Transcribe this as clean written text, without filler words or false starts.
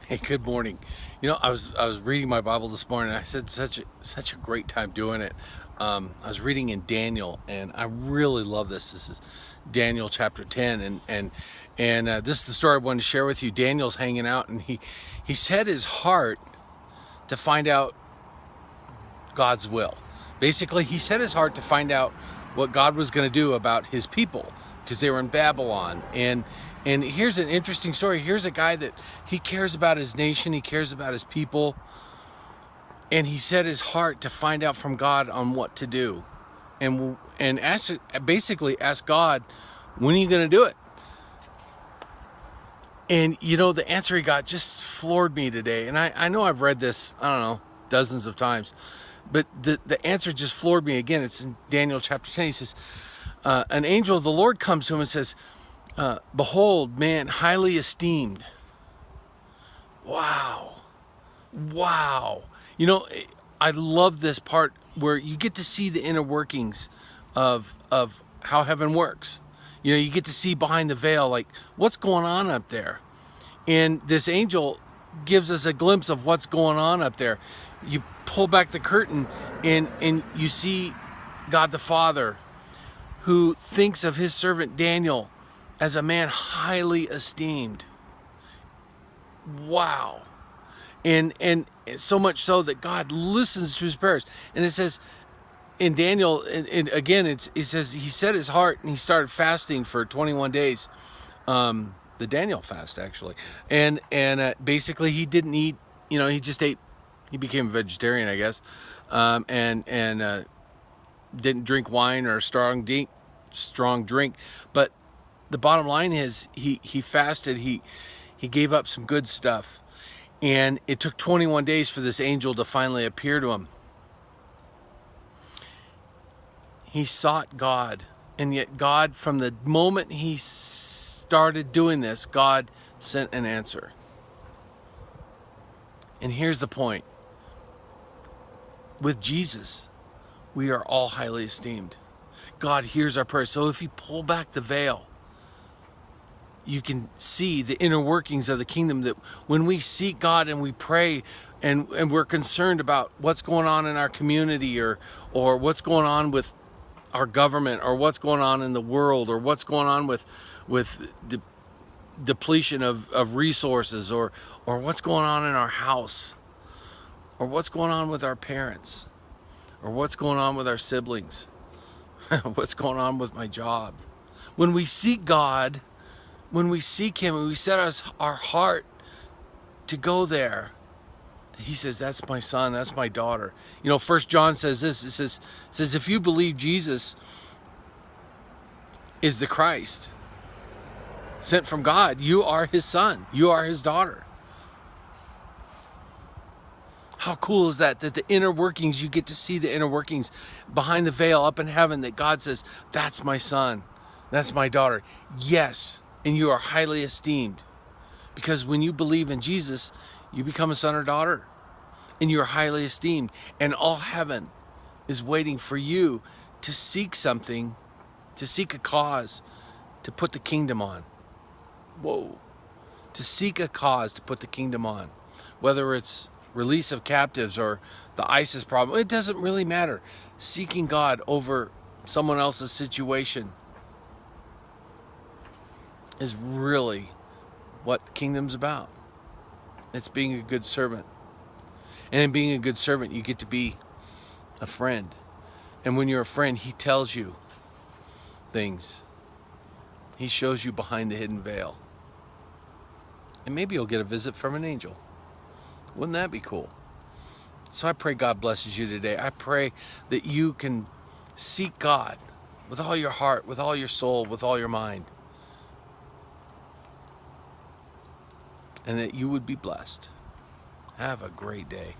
Hey, good morning. I was reading my Bible this morning. And I said such a great time doing it. I was reading in Daniel, and I really love this. This is Daniel chapter 10, and this is the story I wanted to share with you. Daniel's hanging out, and he set his heart to find out God's will. Basically, he set his heart to find out what God was going to do about his people because they were in Babylon. And here's an interesting story. Here's a guy that he cares about his nation, he cares about his people, and he set his heart to find out from God on what to do, and basically ask God, when are you going to do it? And the answer he got just floored me today. And I know I've read this, I don't know, dozens of times, but the answer just floored me again. It's in Daniel chapter 10. He says, an angel of the Lord comes to him and says, behold, man, highly esteemed. Wow. I love this part where you get to see the inner workings of how heaven works. You get to see behind the veil, like what's going on up there. And this angel gives us a glimpse of what's going on up there. You pull back the curtain and you see God the Father, who thinks of his servant Daniel as a man highly esteemed. Wow. And so much so that God listens to his prayers. And it says in Daniel, and again, it says he set his heart and he started fasting for 21 days. The Daniel fast, actually. And basically he didn't eat, he just ate. He became a vegetarian, I guess. And didn't drink wine or strong drink. But the bottom line is he fasted. He gave up some good stuff. And it took 21 days for this angel to finally appear to him. He sought God. And yet God, from the moment he started doing this, God sent an answer. And here's the point. With Jesus, we are all highly esteemed. God hears our prayers. So if you pull back the veil, you can see the inner workings of the kingdom, that when we seek God and we pray and we're concerned about what's going on in our community or what's going on with our government or what's going on in the world or what's going on with depletion of resources or what's going on in our house or what's going on with our parents or what's going on with our siblings, what's going on with my job. When we seek God, when we seek him and we set our heart to go there, he says, that's my son, that's my daughter. 1 John says this, it says if you believe Jesus is the Christ sent from God, you are his son, you are his daughter. How cool is that the inner workings, you get to see the inner workings behind the veil up in heaven, that God says, that's my son, that's my daughter. Yes. And you are highly esteemed, because when you believe in Jesus, you become a son or daughter, and you are highly esteemed. And all heaven is waiting for you to seek something, to seek a cause, to put the kingdom on. Whoa. To seek a cause to put the kingdom on. Whether it's release of captives or the ISIS problem, it doesn't really matter. Seeking God over someone else's situation is really what the kingdom's about. It's being a good servant. And in being a good servant, you get to be a friend. And when you're a friend, he tells you things. He shows you behind the hidden veil. And maybe you'll get a visit from an angel. Wouldn't that be cool? So I pray God blesses you today. I pray that you can seek God with all your heart, with all your soul, with all your mind. And that you would be blessed. Have a great day.